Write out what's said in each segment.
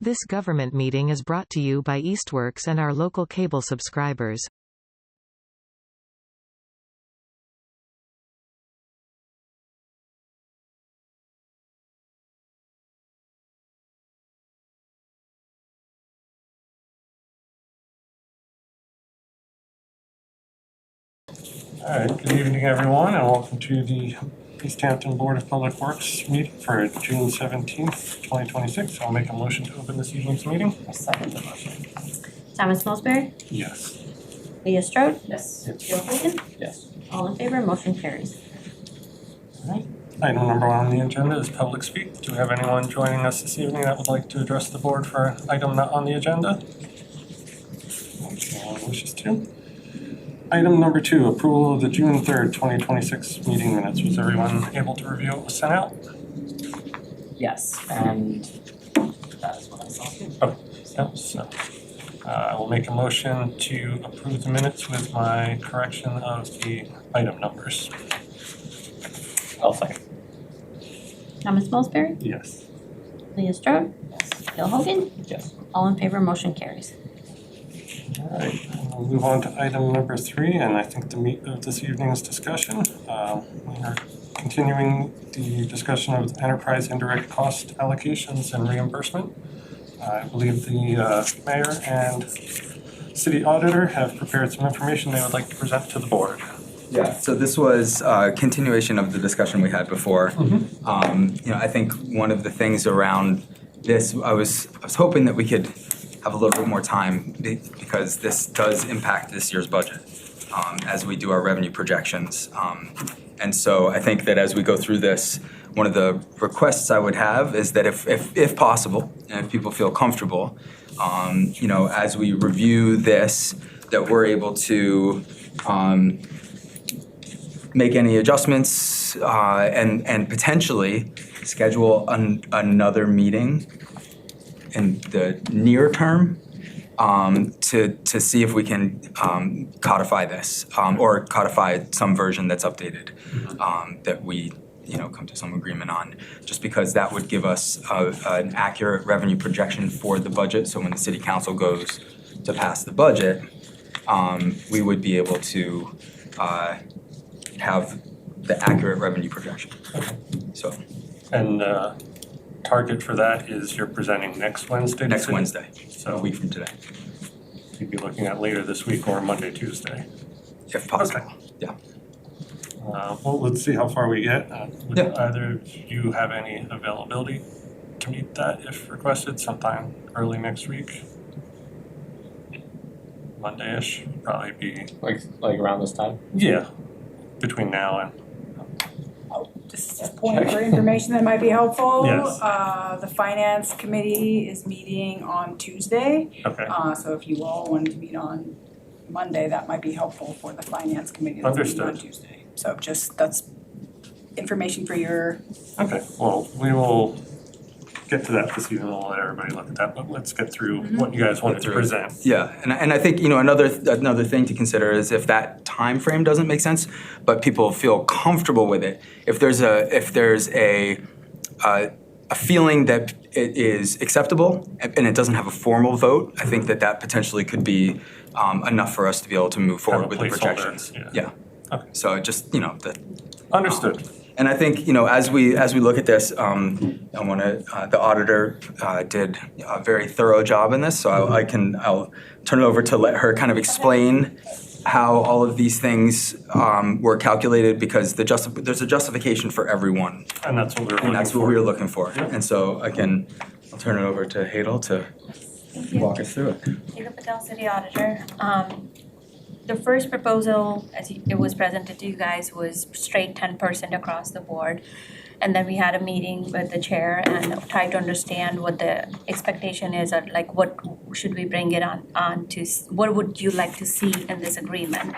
This government meeting is brought to you by Eastworks and our local cable subscribers. All right, good evening everyone, and welcome to the Easthampton Board of Public Works meeting for June 17th, 2026. I'll make a motion to open this evening's meeting. I second the motion. Thomas Salisbury? Yes. Leah Strode? Yes. Joe Hogan? Yes. All in favor, motion carries. All right. Item number 1 on the agenda is public speak. Do we have anyone joining us this evening that would like to address the board for an item not on the agenda? No one wishes to. Item number 2, approval of the June 3rd, 2026 meeting minutes. Was everyone able to review what was sent out? Yes, and that is what I saw. Okay. Yep, so I will make a motion to approve the minutes with my correction of the item numbers. I'll second. Thomas Salisbury? Yes. Leah Strode? Yes. Joe Hogan? Yes. All in favor, motion carries. All right, we'll move on to item number 3, and I think the meat of this evening's discussion. We are continuing the discussion of enterprise indirect cost allocations and reimbursement. I believe the mayor and city auditor have prepared some information they would like to present to the board. Yeah, so this was a continuation of the discussion we had before. I think one of the things around this, I was hoping that we could have a little bit more time because this does impact this year's budget as we do our revenue projections. And so I think that as we go through this, one of the requests I would have is that if possible, and if people feel comfortable, as we review this, that we're able to make any adjustments and potentially schedule another meeting in the near term to see if we can codify this or codify some version that's updated that we come to some agreement on, just because that would give us an accurate revenue projection for the budget. So when the city council goes to pass the budget, we would be able to have the accurate revenue projection. So. And target for that is you're presenting next Wednesday? Next Wednesday, so a week from today. You'd be looking at later this week or Monday, Tuesday. If possible, Okay. yeah. Well, let's see how far we get. Would Yeah. either of you have any availability to meet that if requested sometime early next week? Monday-ish, probably be, Like around this time? yeah, between now and, Just a point for information that might be helpful. Yes. The finance committee is meeting on Tuesday. okay, So if you all wanted to meet on Monday, that might be helpful for the finance committee that's meeting on Understood. Tuesday. So that's information for your, okay. Well, we will get to that this evening. We'll let everybody look at that, but let's get through what you guys wanted to present. Yeah, and I think another thing to consider is if that time frame doesn't make sense, but people feel comfortable with it. If there's a feeling that it is acceptable and it doesn't have a formal vote, I think that potentially could be enough for us to be able to move forward with the placeholder, projections. yeah. Okay. So just Understood. And I think, as we look at this, the auditor did a very thorough job in this, so I'll turn it over to let her kind of explain how all of these things were calculated, because there's a justification for everyone. And that's what we were looking for. And that's what we were looking for. Yeah. And so I'll turn it over to Hadel to walk us through it. Hadel Patel, City Auditor. The first proposal, as it was presented to you guys, was straight 10% across the board. And then we had a meeting with the chair and tried to understand what the expectation is, or like what should we bring it on to, what would you like to see in this agreement?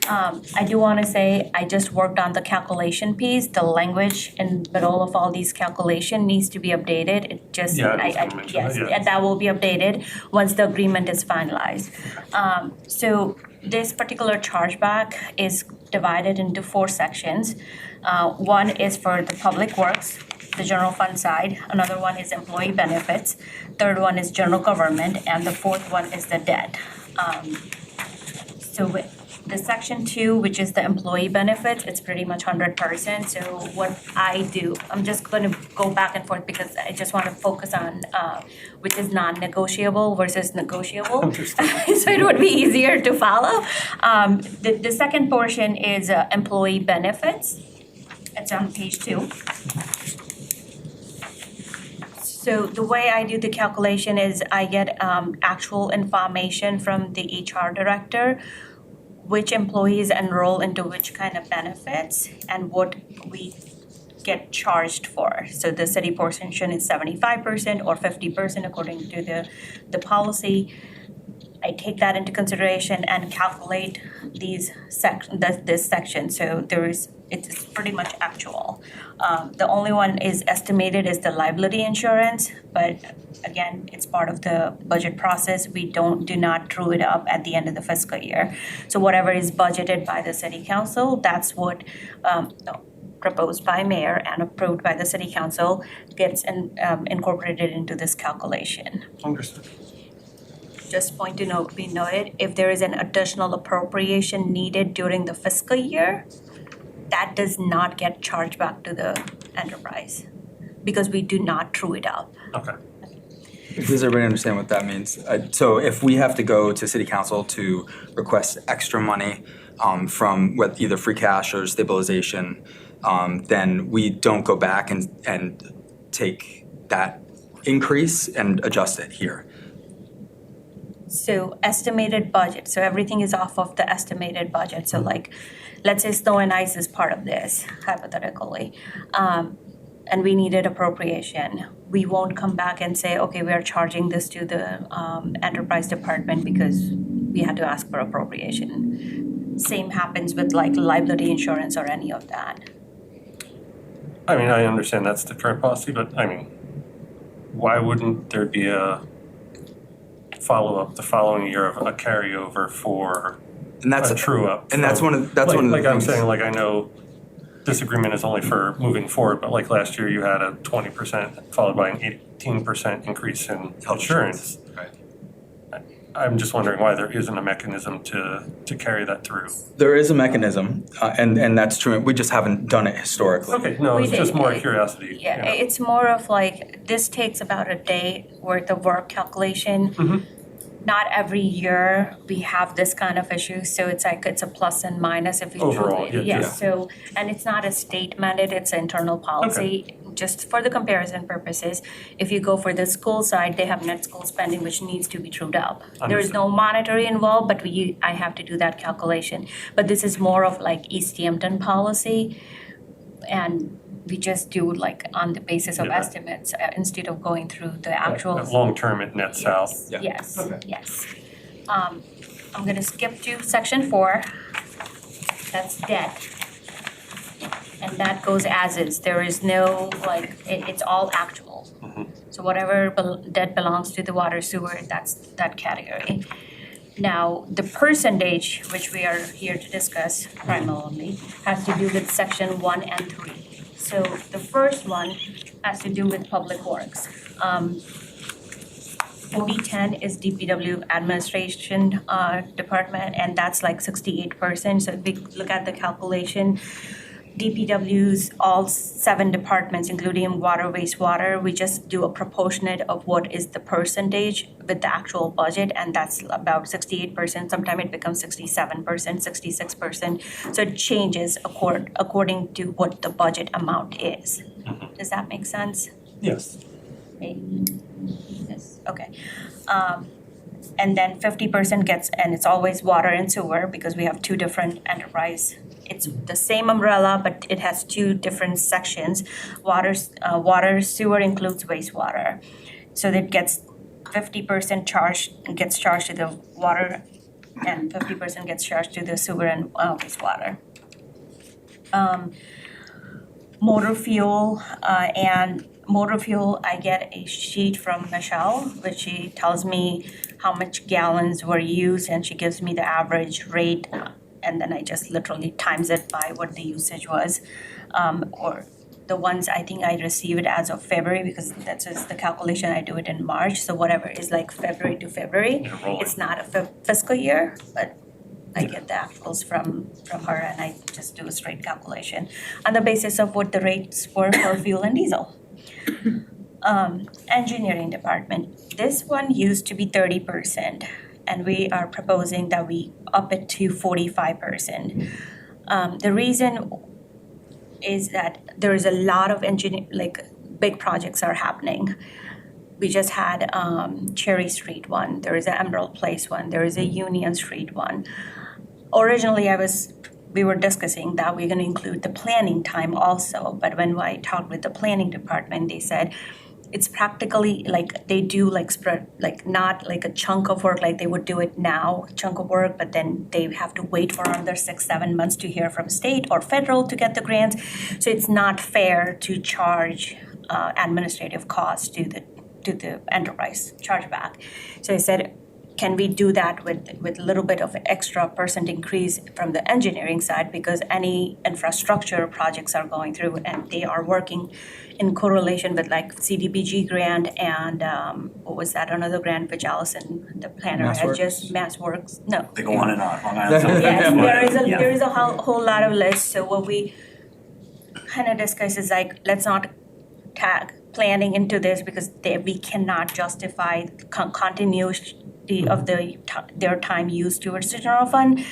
I do want to say I just worked on the calculation piece. The language in the middle of all these calculation needs to be updated. It just, Yeah, I was gonna mention that, yeah. that will be updated once the agreement is finalized. So this particular chargeback is divided into 4 sections. One is for the public works, the general fund side. Another one is employee benefits. Third one is general government, and the fourth one is the debt. So with the section 2, which is the employee benefits, it's pretty much 100%. So what I do, I'm just going to go back and forth because I just want to focus on which is non-negotiable versus negotiable. So it would be easier to follow. The second portion is employee benefits. It's on page 2. So the way I do the calculation is I get actual information from the HR director, which employees enroll into which kind of benefits and what we get charged for. So the city portion is 75% or 50% according to the policy. I take that into consideration and calculate this section. So it's pretty much actual. The only one is estimated is the liability insurance, but again, it's part of the budget process. We do not true it up at the end of the fiscal year. So whatever is budgeted by the city council, that's what proposed by mayor and approved by the city council gets incorporated into this calculation. Understood. Just point to be noted, if there is an additional appropriation needed during the fiscal year, that does not get charged back to the enterprise because we do not true it up. Okay. Does everybody understand what that means? So if we have to go to city council to request extra money from either free cash or stabilization, then we don't go back and take that increase and adjust it here. So estimated budget, so everything is off of the estimated budget. So like, let's say snow and ice is part of this, hypothetically, and we needed appropriation. We won't come back and say, okay, we are charging this to the enterprise department because we had to ask for appropriation. Same happens with like liability insurance or any of that. I mean, I understand that's the current policy, but I mean, why wouldn't there be a follow-up the following year of a carryover for a true-up? And that's one of the like I'm things. saying, like I know this agreement is only for moving forward, but like last year you had a 20% followed by an 18% increase in Health insurance. Right. I'm just wondering why there isn't a mechanism to carry that through. There is a mechanism, and that's true. We just haven't done it historically. Okay, no, We it's just did. more curiosity. Yeah, you know. it's more of like, this takes about a day worth of work calculation. Not every year we have this kind of issue, so it's like, it's a plus and minus if you Overall, truly, yeah. yes, so, and it's not a state mandate, it's an internal policy. Just for the comparison purposes, if you go for the school side, they have net school spending, which needs to be trued up. There is no monetary involved, but I have to do that calculation. But this is more of like Easthampton policy, and we just do like on the basis of Yeah. estimates instead of going through the actual. Long-term it nets out. Yeah. Yes, Okay. yes. I'm gonna skip to section 4. That's debt. And that goes as is. There is no, like, it's all actual. So whatever debt belongs to the water sewer, that's that category. Now, the percentage, which we are here to discuss primarily, has to do with section 1 and 3. So the first one has to do with public works. 4010 is DPW administration department, and that's like 68%. So if we look at the calculation, DPW's all 7 departments, including water, wastewater, we just do a proportionate of what is the percentage with the actual budget, and that's about 68%. Sometimes it becomes 67%, 66%. So it changes according to what the budget amount is. Does that make sense? Yes. Yes, okay. And then 50% gets, and it's always water and sewer because we have 2 different enterprise. It's the same umbrella, but it has 2 different sections. Water, sewer includes wastewater. So that gets 50% gets charged to the water, and 50% gets charged to the sewer and wastewater. Motor fuel, I get a sheet from Michelle, which she tells me how much gallons were used, and she gives me the average rate and then I just literally times it by what the usage was. Or the ones I think I received as of February, because that's just the calculation, I do it in March, so whatever is like February to February. Yeah, rolling. It's not a fiscal year, but I get the actuals from her and I just do a straight calculation on the basis of what the rates were for fuel and diesel. Engineering department, this one used to be 30%, and we are proposing that we up it to 45%. The reason is that there is a lot of big projects are happening. We just had Cherry Street one, there is an Emerald Place one, there is a Union Street one. Originally, we were discussing that we're gonna include the planning time also, but when I talked with the planning department, they said it's practically like they do like spread, like not like a chunk of work, like they would do it now, chunk of work, but then they have to wait for another 6-7 months to hear from state or federal to get the grants. So it's not fair to charge administrative costs to the enterprise chargeback. So I said, can we do that with a little bit of extra percent increase from the engineering side, because any infrastructure projects are going through and they are working in correlation with like CDBG grant and what was that, another grant which Allison, the planner, has just MassWorks. No. They go on and on. Yes, there is a whole lot of lists. So what we kind of discuss is like, let's not tag planning into this, because we cannot justify continuity of their time used towards the general fund.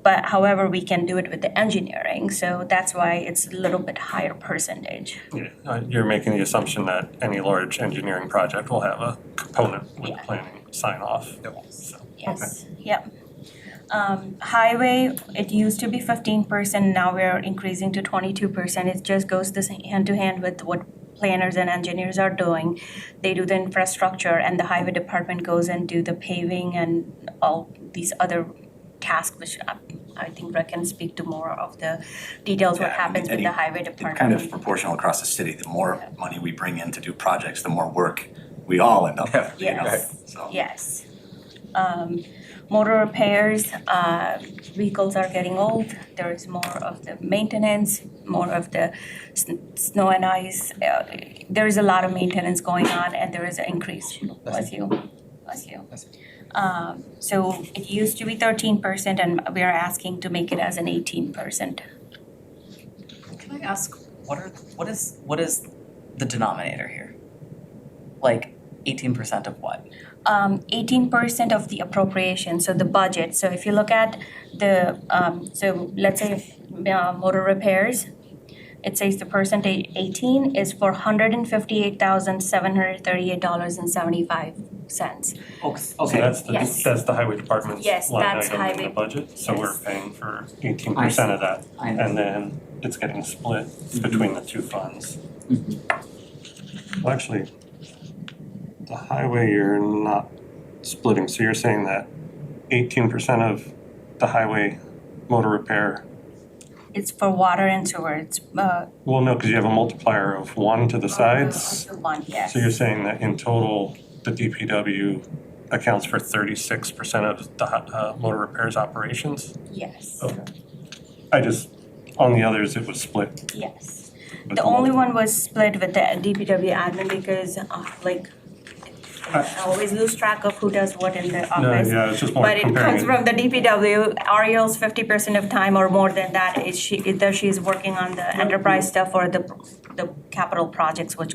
But however, we can do it with the engineering, so that's why it's a little bit higher percentage. Yeah, you're making the assumption that any large engineering project will have a component with planning sign off. So, Yes, yep. Highway, it used to be 15%, now we're increasing to 22%. It just goes hand to hand with what planners and engineers are doing. They do the infrastructure and the highway department goes and do the paving and all these other tasks, which I think Rick can speak to more of the details what happens with the highway department. Kind of proportional across the city. The more money we bring in to do projects, the more work we all end up with. Yes, So. yes. Motor repairs, vehicles are getting old. There is more of the maintenance, more of the snow and ice. There is a lot of maintenance going on, and there is an increase. Bless you. So it used to be 13%, and we are asking to make it as an 18%. Can I ask, what is the denominator here? Like 18% of what? 18% of the appropriation, so the budget. So if you look at the, so let's say motor repairs, it says the percentage 18 is for $158,738.75. Okay. So that's the highway department's Yes, line that's item in highway. the budget, so we're Yes. paying for 18% of that. I And then it's getting split between the two funds. Well, actually, the highway you're not splitting, so you're saying that 18% of the highway motor repair, It's for water and sewer. It's well, no, because you have a multiplier of 1 to the sides. one, yes. So you're saying that in total, the DPW accounts for 36% of the motor repairs operations? Yes, Okay. On the others, it was split. yes. with The only multiple. one was split with the DPW admin because I always lose track of who does what in the No, office. yeah, it's just more But it comparing. comes from the DPW. Ariel's 50% of time or more than that is either she's working on the enterprise stuff or the capital projects, what's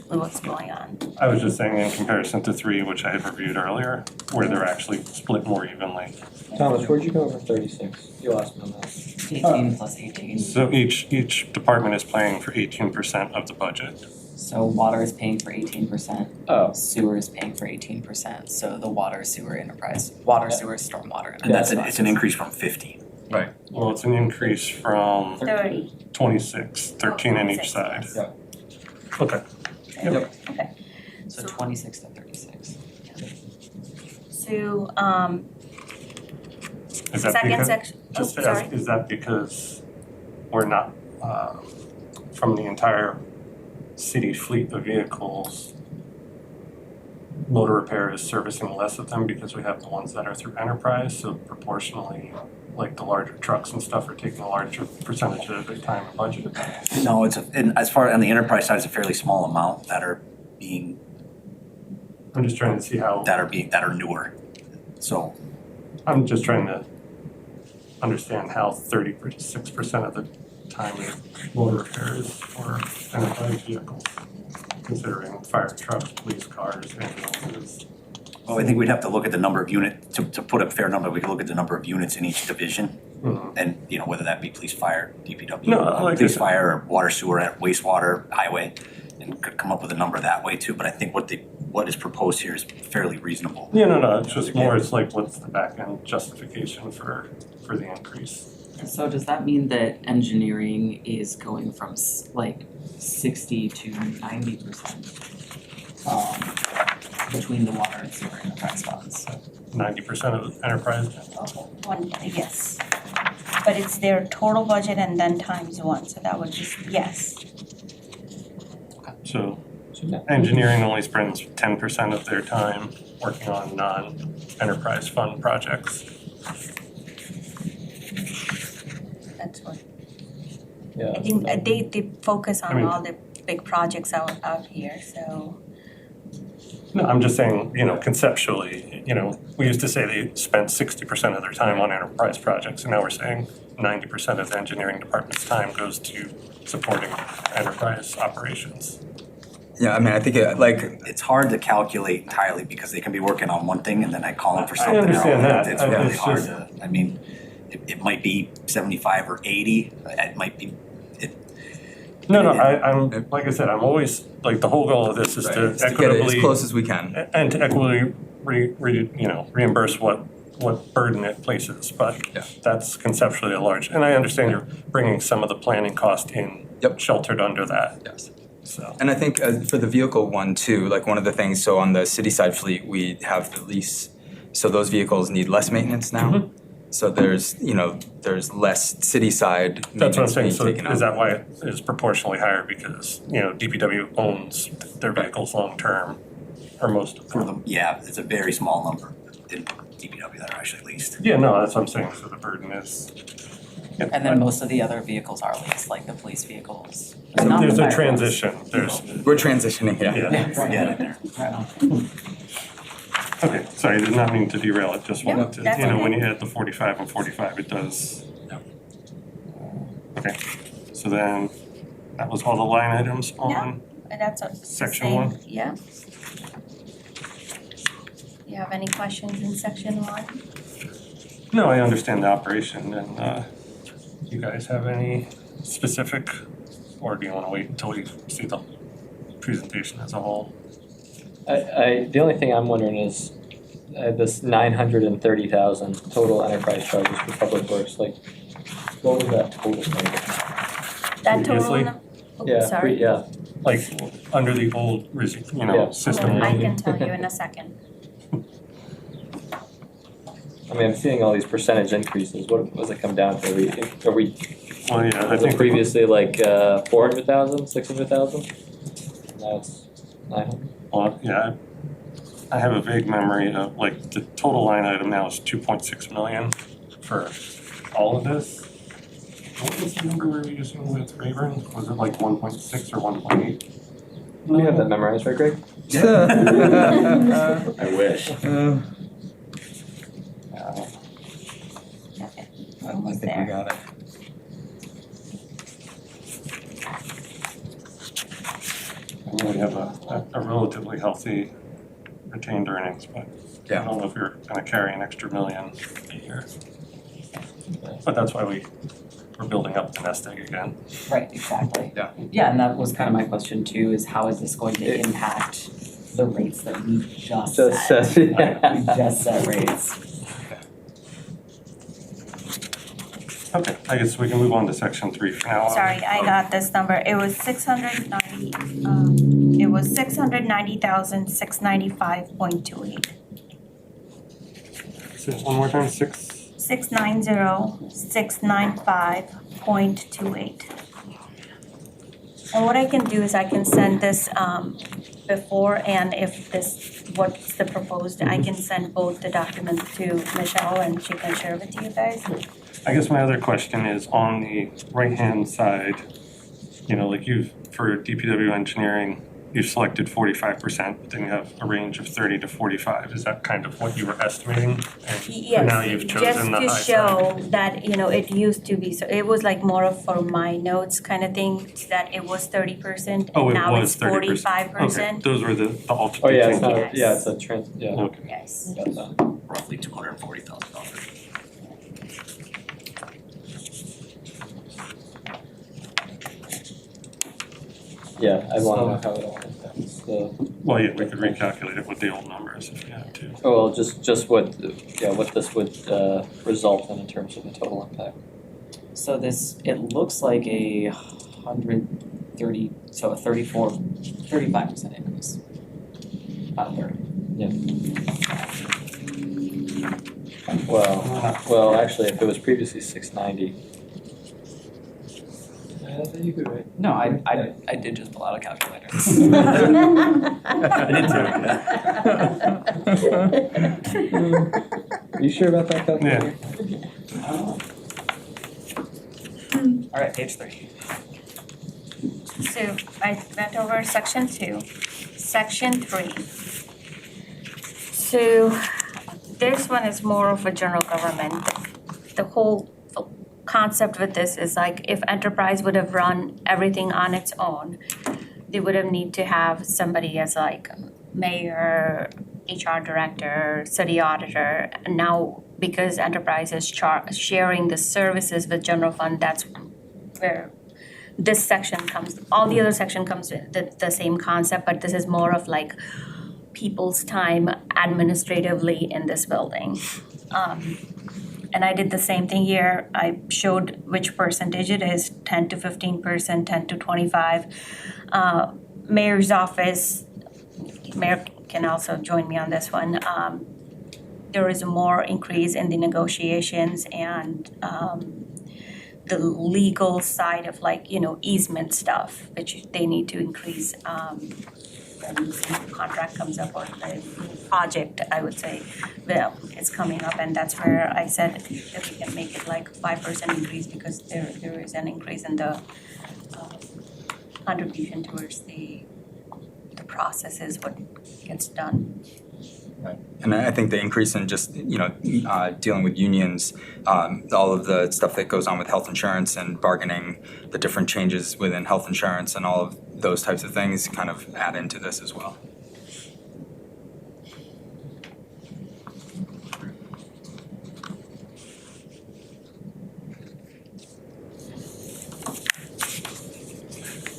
going on. I was just saying in comparison to 3, which I had reviewed earlier, where they're actually split more evenly. Thomas, where'd you go for 36? You lost me on that. 18 plus 18. So each department is paying for 18% of the budget. So water is paying for 18%. Oh. Sewer is paying for 18%. So the water, sewer, enterprise, sewer, stormwater. And it's an increase from 50. Right. Well, it's an increase from 30. 26, 13 on each 26, side. yes. Yeah. Okay. Okay. So 26 to 36. So, Is that second because, section, just to sorry. ask, is that because we're not, from the entire city fleet of vehicles, motor repair is servicing less of them because we have the ones that are through enterprise, so proportionally, like the larger trucks and stuff are taking a larger percentage of their time and budget. No, and as far on the enterprise side, it's a fairly small amount that are being, I'm just trying to see how, that are newer. So, I'm just trying to understand how 36% of the time of motor repair is for enterprise vehicles, considering fire trucks, police cars, ambulances. well, I think we'd have to look at the number of unit, to put a fair number, we could look at the number of units in each division. Mhm. And, you know, whether that be police, fire, DPW, No, like I police, said- fire, or water, sewer, wastewater, highway, and could come up with a number that way too, but I think what is proposed here is fairly reasonable. Yeah, no, it's just more, it's like, what's the back end justification for the increase? So does that mean that engineering is going from like 60 to 90% between the water and sewer enterprise funds? 90% of enterprise, Yes. But it's their total budget and then times one, so that would just, yes. so engineering only spends 10% of their time working on non-enterprise fund projects. That's what, Yeah. I think they focus I on mean- all the big projects out here, so. No, I'm just saying, conceptually, we used to say they spent 60% of their time on enterprise projects, and now we're saying 90% of the engineering department's time goes to supporting enterprise operations. Yeah, I mean, I think It's hard to calculate entirely because they can be working on one thing and then I call them for I something else. understand that. It's I- really it's hard just- to, I mean, it might be 75 or 80, it might be, No, I'm, like I said, I'm always, like, the whole goal of this is to it's to get it as equitably, close as we can. and to equitably reimburse what burden it places, but Yeah. that's conceptually a large, and I understand you're bringing some of the planning cost in, Yep. sheltered under that, Yes. so. And I think for the vehicle one too, like one of the things, so on the city side fleet, we have the lease. So those vehicles need less maintenance now. Mhm. So there's less city side That's what I'm maintenance saying, being so taken is up. that why it is proportionally higher, because, DPW owns their vehicles long-term, or most of for them? yeah, it's a very small number in DPW that are actually leased. Yeah, no, that's what I'm saying, so the burden is. Yeah, And then most of the other vehicles are leased, like the police vehicles. So Not the there's a fire trucks. transition, there's, We're transitioning, yeah. yeah. Forget it there. Okay, sorry, did not mean to derail it, just wanted to, that's when okay. you add the 45 and 45, it does. Okay, so then, that was all the line items on, And that's the Section same, one? yeah. You have any questions in section one? no, I understand the operation, and, you guys have any specific, or do you wanna wait until we see the presentation as a whole? The only thing I'm wondering is, this 930,000 total enterprise charges for public works, like, what was that total number? That Previously? total, Yeah, sorry. yeah, Like, under the old, Yeah. system. I can tell you in a second. I mean, I'm seeing all these percentage increases, what does it come down to? Are we, Well, yeah, I was it think. previously like 400,000, 600,000? Now it's 900? Well, yeah, I have a vague memory of, like, the total line item now is 2.6 million for all of this. What was the number we were using with Rayburn? Was it like 1.6 or 1.8? Do you have that memorized, right, Greg? I wish. Okay. I Almost think we there. got it. And we have a relatively healthy retained earnings, but I Yeah. don't know if you're gonna carry an extra million a year. But that's why we're building up the nest egg again. Right, exactly. Yeah. Yeah, and that was kind of my question too, is how is this going to impact the rates that we just Just set? says, yeah. We just set rates. Okay, I guess we can move on to section 3 for now. Sorry, I got this number. It was 690,695.28. Say it one more time, 6. 690,695.28. And what I can do is I can send this before, and if this, what's the proposed, I can send both the documents to Michelle and she can share with you guys. I guess my other question is on the right-hand side, you know, like for DPW engineering, you've selected 45%, but then you have a range of 30 to 45. Is that kind of what you were estimating? And for now you've chosen the high Just to side. show that, you know, it used to be, so it was like more of for my notes kind of thing, that it was 30%, Oh, and it now was it's 30%. 45%. Okay, those were the alternate Oh, yeah, it's changes. not, Yes. yeah, it's a trans, yeah, Okay. Yes. got that. Roughly $240,000. Yeah, I wanna know how it all impacts the, Well, yeah, we could recalculate it with the old numbers if you had to. oh, well, just what, what this would, result in terms of the total impact. So this, it looks like a 130, so a 35% increase. About a third. Well, actually, if it was previously 690. You could, right? No, I did just pull out a calculator. I did too. Are you sure about that calculator? Alright, page 3. So I went over section 2, section 3. So this one is more of a general government. The whole concept with this is like if enterprise would have run everything on its own, they would have need to have somebody as like mayor, HR director, city auditor. And now because enterprise is sharing the services with general fund, that's where this section comes. All the other section comes with the same concept, but this is more of like people's time administratively in this building. And I did the same thing here. I showed which percentage it is, 10 to 15%, 10 to 25. Mayor's office, mayor can also join me on this one. There is more increase in the negotiations and the legal side of like, you know, easement stuff, which they need to increase when some contract comes up or the project, I would say, well, it's coming up, and that's where I said if we can make it like 5% increase because there is an increase in the contribution towards the processes, what gets done. Right. And I think the increase in just, dealing with unions, all of the stuff that goes on with health insurance and bargaining, the different changes within health insurance and all of those types of things kind of add into this as well.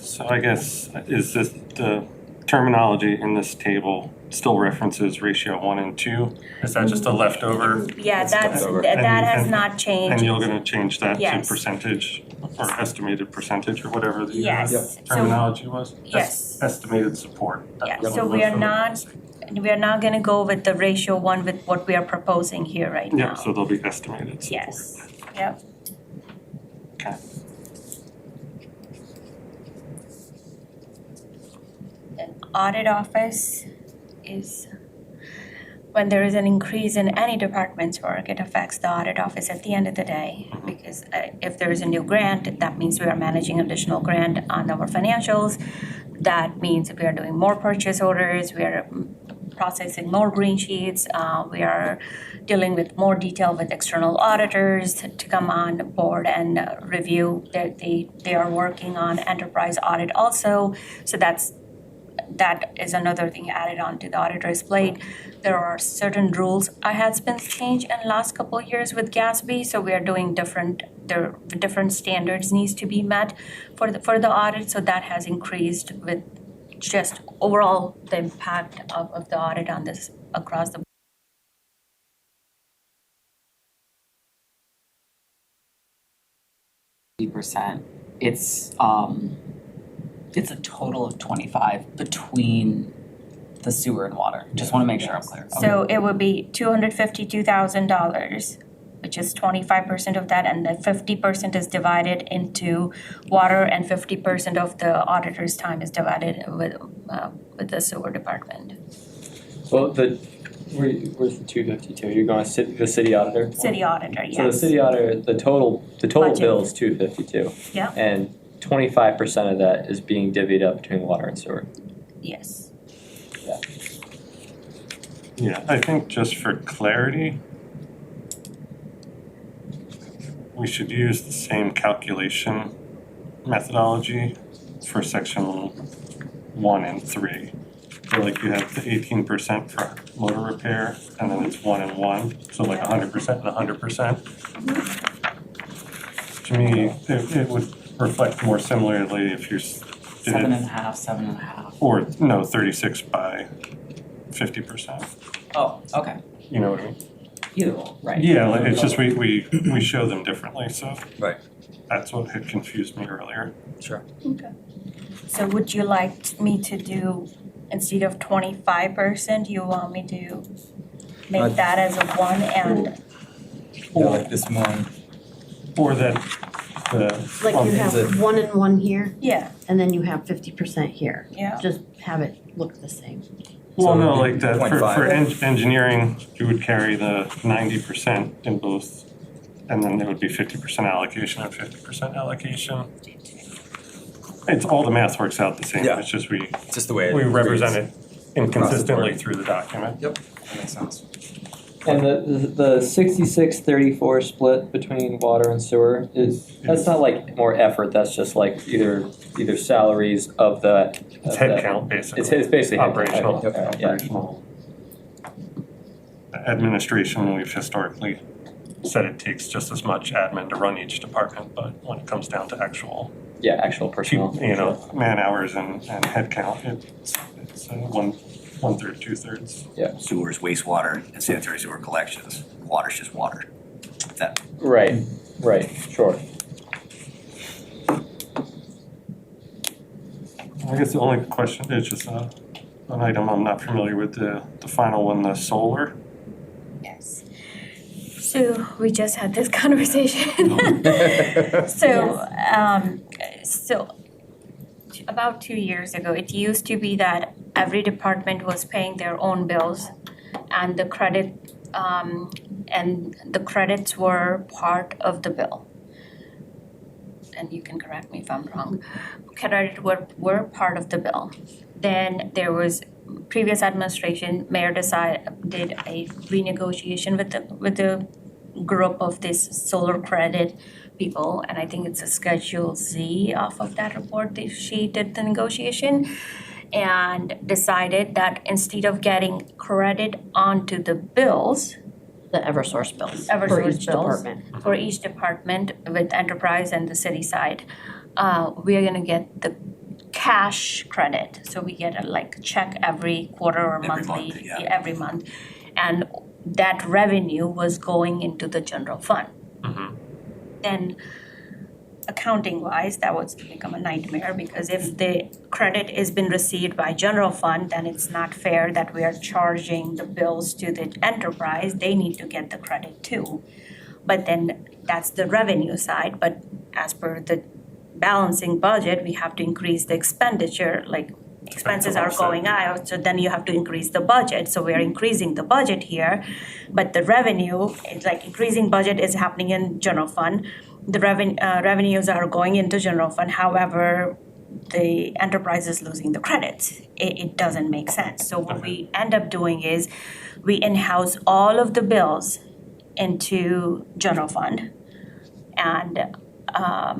So I guess, is this, the terminology in this table still references ratio 1 and 2? Is that just a leftover? Yeah, It's that's, leftover. that has And- not changed. And you're gonna change that to Yes. percentage or estimated percentage or whatever the Yes. So- terminology was? Yes. Estimated support. Yeah, That's so what it was we are not gonna go with the ratio 1 with what we are proposing here right now. Yeah, so they'll be estimated support. Yes, yep. Okay. An audit office is when there is an increase in any department's work, it affects the audit office at the end of the day. Because if there is a new grant, that means we are managing additional grant on our financials. That means we are doing more purchase orders, we are processing more green sheets, we are dealing with more detail with external auditors to come on board and review. They are working on enterprise audit also, so that is another thing added on to the auditor's plate. There are certain rules has been changed in the last couple of years with GASB, so we are doing different standards needs to be met for the audit, so that has increased with just overall the impact of the audit on this across the %. It's a total of 25 between the sewer and water. Just want to make sure I'm clear. So it would be $252,000 which is 25% of that, and the 50% is divided into water, and 50% of the auditor's time is divided with the sewer department. Well, where's the 252? You're going the city auditor? City auditor, yes. So the city auditor, the total Budget. bill is 252. Yeah. And 25% of that is being divvied up between water and sewer. Yes. Yeah, I think just for clarity, we should use the same calculation methodology for section 1 and 3. So like you have the 18% for motor repair, and then it's 1 and 1, so like 100% and 100%. To me, it would reflect more similarly if you're did it, 7.5. or no, 36 by 50%. Oh, okay. You know what I mean? Either one, right? Yeah, like it's just we show them differently, so. Right. That's what had confused me earlier. Sure. Okay. So would you like me to do, instead of 25%, you want me to make that as a 1 and, Yeah, like this one. Or that the. Like you have 1 and 1 here, yeah, and then you have 50% here. yeah. Just have it look the same. Well, So no, it'd like be that, for 0.5. engineering, you would carry the 90% in both, and then there would be 50% allocation and 50% allocation. It's, all the math works out the same, Yeah. it's just we Just the way it represent reads. it inconsistently board. through the document. Yep, that makes sense. And the 66-34 split between water and sewer that's not like more effort, that's just like either salaries of the. It's headcount, basically. It's basically headcount. Operational, Okay, yeah. operational. Administration, we've historically said it takes just as much admin to run each department, but when it comes down to actual, Yeah, actual personnel. man hours and headcount, it's one third, 2/3. Sewers, wastewater, and sanitary sewer collections. Water's just water. That, Right, sure. I guess the only question is just an item I'm not familiar with, the final one, the solar. Yes. So we just had this conversation. So about 2 years ago, it used to be that every department was paying their own bills, and the credits were part of the bill. And you can correct me if I'm wrong. Credits were part of the bill. Then there was previous administration, mayor did a renegotiation with the group of this solar credit people, and I think it's a Schedule Z off of that report. She did the negotiation and decided that instead of getting credit onto the bills, The Eversource bills. For Eversource each bills. department. For each department with enterprise and the city side, we are gonna get the cash credit. So we get a check every quarter or Every monthly, month, yeah. every month. And that revenue was going into the general fund. Then accounting wise, that would become a nightmare, because if the credit has been received by general fund, then it's not fair that we are charging the bills to the enterprise. They need to get the credit too. But then that's the revenue side, but as per the balancing budget, we have to increase the expenditure, expenses are going out, so then you have to increase the budget. So we're increasing the budget here, but the revenue, it's like increasing budget is happening in general fund. The revenues are going into general fund, however, the enterprise is losing the credits. It doesn't make sense. So what we end up doing is we in-house all of the bills into general fund. And I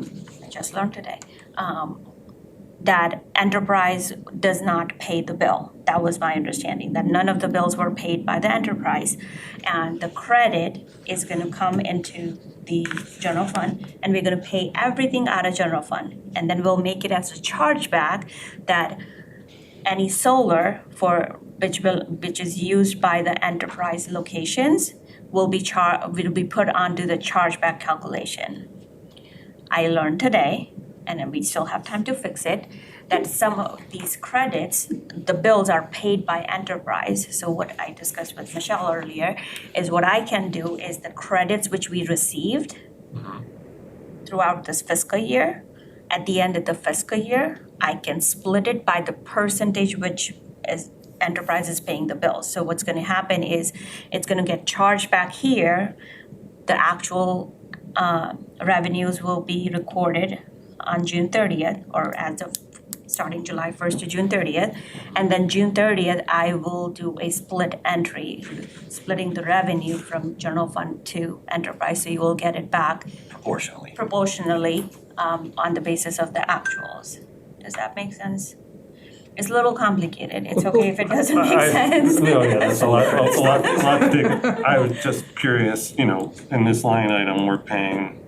just learned today that enterprise does not pay the bill. That was my understanding, that none of the bills were paid by the enterprise. And the credit is gonna come into the general fund, and we're gonna pay everything out of general fund. And then we'll make it as a chargeback that any solar which is used by the enterprise locations will be put onto the chargeback calculation. I learned today, and then we still have time to fix it, that some of these credits, the bills are paid by enterprise. So what I discussed with Michelle earlier is what I can do is the credits which we received throughout this fiscal year, at the end of the fiscal year, I can split it by the percentage which is enterprise is paying the bills. So what's gonna happen is it's gonna get charged back here. The actual revenues will be recorded on June 30th or as of starting July 1st to June 30th. And then June 30th, I will do a split entry, splitting the revenue from general fund to enterprise. So you will get it back proportionally on the basis of the actuals. Does that make sense? It's a little complicated. It's okay if it doesn't make sense. No, yeah, that's a lot to dig. I was just curious, you know, in this line item, we're paying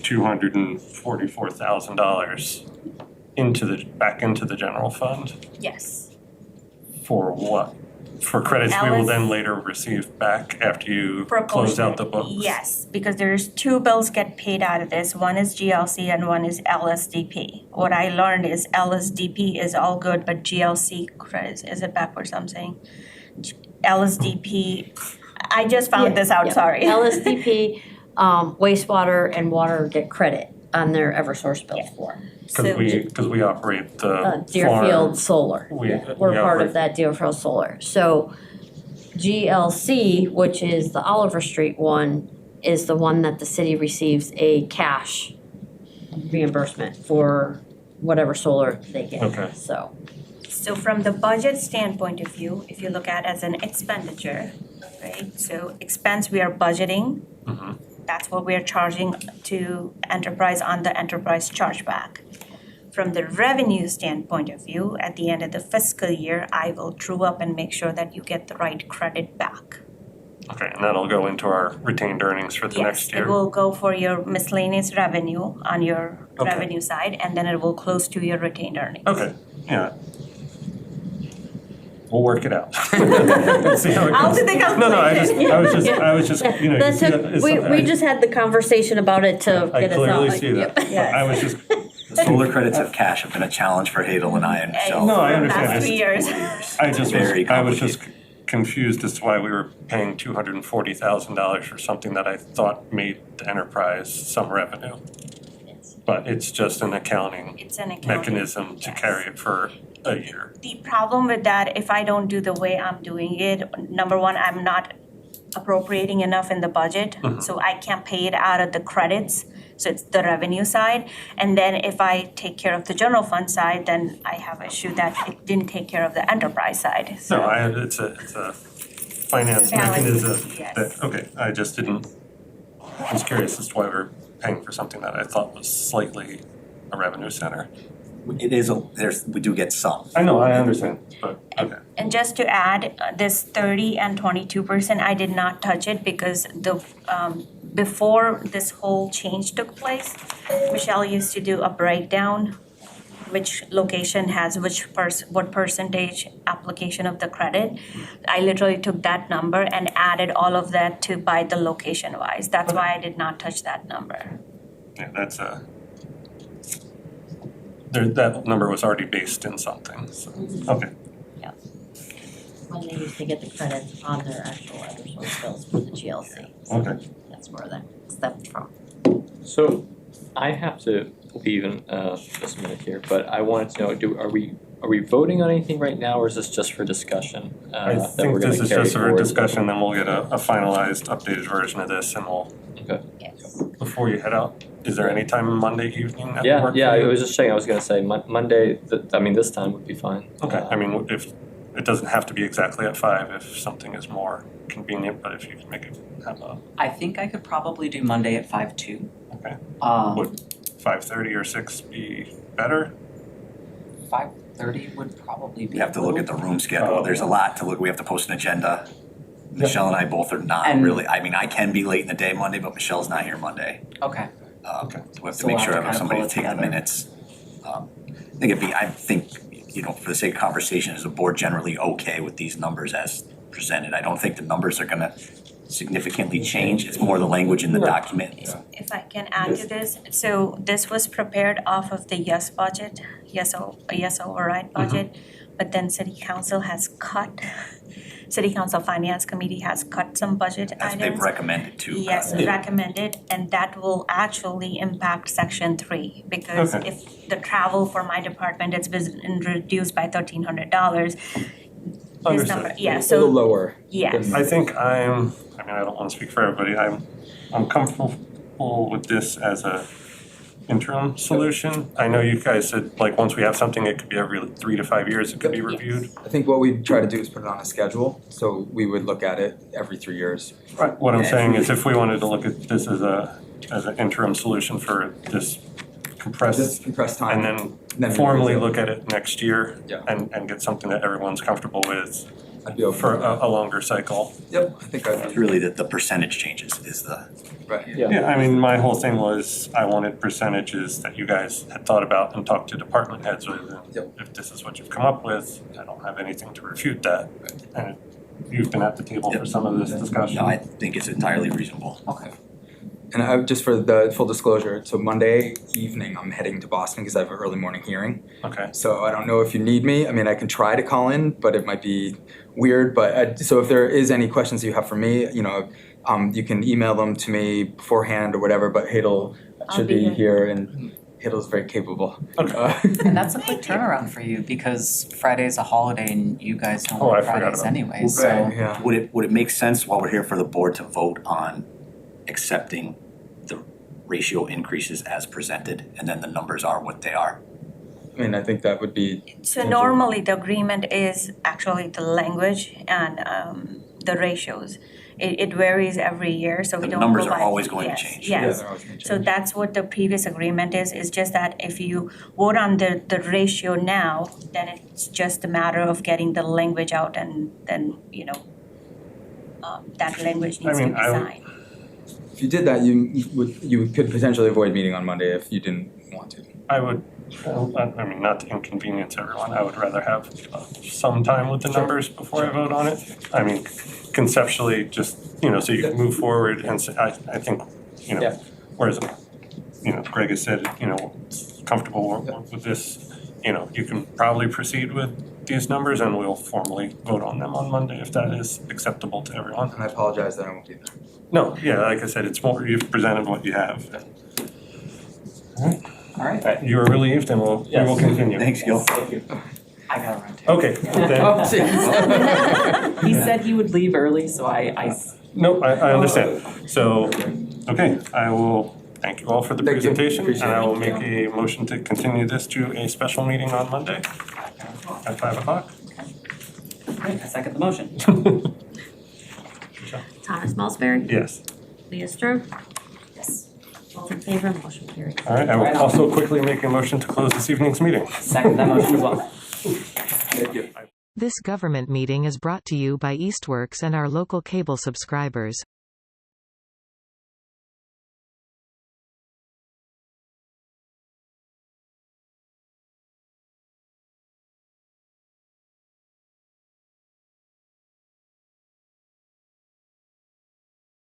$244,000 back into the general fund Yes. for what? For credits we will then later receive back after you close out the books? Yes, because there's two bills get paid out of this. One is GLC and one is LSDP. What I learned is LSDP is all good, but GLC credits, is it backwards I'm saying? LSDP, I just found this out, sorry. LSDP, wastewater and water get credit on their Eversource bills for. Because we operate the Deerfield farm. Solar. We're part operate- of that Deerfield Solar. So GLC, which is the Oliver Street one, is the one that the city receives a cash reimbursement for whatever solar they get. Okay. So So from the budget standpoint of view, if you look at as an expenditure, right? So expense we are budgeting. That's what we are charging to enterprise on the enterprise chargeback. From the revenue standpoint of view, at the end of the fiscal year, I will true up and make sure that you get the right credit back. Okay, and that'll go into our retained earnings for the next year? Yes, it will go for your miscellaneous revenue on your Okay. revenue side, and then it will close to your retained earnings. Okay, yeah. We'll work it out. See how it I'll goes. do the No, I was just, you know. that's you see it. that- it's We something just had the conversation about it to I get us out. clearly see that. But I was just, The solar credits of cash have been a challenge for Hadel and I and Michelle. No, I understand. Last 3 years. I was just confused as to why we were paying $240,000 for something that I thought made the enterprise some revenue. But it's just an accounting It's an accounting. mechanism to Yes. carry it for a year. The problem with that, if I don't do the way I'm doing it, number one, I'm not appropriating enough in the budget, so I can't pay it out of the credits, so it's the revenue side. And then if I take care of the general fund side, then I have issue that it didn't take care of the enterprise side, so. No, it's a finance Balance, mechanism yes. that, okay, I just didn't, I was curious as to why we were paying for something that I thought was slightly a revenue center. It is, we do get some. I know, I understand, but, okay. And just to add, this 30 and 22%, I did not touch it because before this whole change took place, Michelle used to do a breakdown, which location has what percentage application of the credit. I literally took that number and added all of that to by the location wise. That's why I did not touch that number. Yeah, that's that number was already based in something, so, okay. When they used to get the credits on their actual Eversource bills for the GLC. So Okay. that's where that stepped from. So I have to leave in just a minute here, but I wanted to know, are we voting on anything right now, or is this just for discussion? I That think we're gonna this is carry just for forward? discussion, then we'll get a finalized, updated version of this, and we'll, Yes. before you head out, is there any time Monday evening that would Yeah, work for yeah, you? I was just saying, I was gonna say Monday, this time would be fine. Okay, I mean, if, it doesn't have to be exactly at 5 if something is more convenient, but if you can make it have a, I think I could probably do Monday at 5 too. okay. Um, Would 5:30 or 6 be better? 5:30 would probably be. We have to look at the room schedule. There's a lot to look, we have to post an agenda. Michelle and I both are not And- really, I mean, I can be late in the day Monday, but Michelle's not here Monday. Okay, Okay. So we have to So make we'll sure I have to have kinda somebody pull to it take the together. minutes. I think, you know, for the sake of conversation, is the board generally okay with these numbers as presented? I don't think the numbers are gonna significantly change. It's more the language in the document. If I can add to this, so this was prepared off of the yes budget, yes override budget, but then city council has cut, city council finance committee has cut some budget As items. they've recommended to. Yes, recommended, and that will actually impact section 3, because Okay. if the travel for my department has been reduced by $1,300, this Understood. number, yeah, A little so, lower. yes. I think I don't want to speak for everybody, I'm comfortable with this as a interim solution. I know you guys said, like, once we have something, it could be every 3 to 5 years, it could be reviewed. I think what we try to do is put it on a schedule, so we would look at it every 3 years. Right, what I'm saying is if we wanted to look at this as an interim solution for this This compressed time. and then then we formally revisit. look at it next year Yeah. and get something that everyone's comfortable with I'd be open for to that. a longer cycle. Yep, I think I'd It's be, really the percentage changes is the, right. Yeah, I mean, my whole thing was I wanted percentages that you guys had thought about and talked to department heads with. And Yep. if this is what you've come up with, I don't have anything to refute that. And you've been at the table for some of this discussion. no, I think it's entirely reasonable. Okay. And I, just for the full disclosure, so Monday evening, I'm heading to Boston because I have an early morning hearing. Okay, So I don't know if you need me. I mean, I can try to call in, but it might be weird. But so if there is any questions you have for me, you can email them to me beforehand or whatever. But Hadel should be be here. here, and Hadel's very capable. Okay. And that's a quick turnaround for you because Friday's a holiday and you guys don't Oh, I work forgot Fridays about anyway, Right, so. yeah. Would it make sense while we're here for the board to vote on accepting the ratio increases as presented and then the numbers are what they are? I mean, I think that would be. So normally the agreement is actually the language and the ratios. It varies every year, so we The don't numbers are provide- always going to yes, change. Yeah, Yes, they're always gonna so change. that's what the previous agreement is just that if you vote on the ratio now, then it's just a matter of getting the language out and then, that language needs to mean, be I would- signed. If you did that, you could potentially avoid meeting on Monday if you didn't want to. I would, I mean, not to inconvenience everyone, I would rather have some time with the numbers before I vote on it. I mean, conceptually, just, so you can move forward and say, I think, Yeah. whereas, Greg has said, comfortable with this, you can probably proceed with these numbers and we'll formally vote on them on Monday if that is acceptable to everyone. And I apologize that I won't be there. No, yeah, like I said, it's more, you've presented what you have. All right. You are relieved and we will Yes. continue. Thanks, Gil. Thank you. I gotta run too. Okay, then, Oh, jeez. He said he would leave early, so I no, I understand. So, okay, I will thank you all for the Thank you. presentation. And Appreciate I it. will make a motion to continue this to a special meeting on Monday at 5 o'clock. Great, I second the motion. Thomas Mulsberry? Yes. Leah Strom? Yes. All in favor, motion carried. All right, I will also quickly make a motion to close this evening's meeting. Second that motion as well. Thank you. This government meeting is brought to you by Eastworks and our local cable subscribers.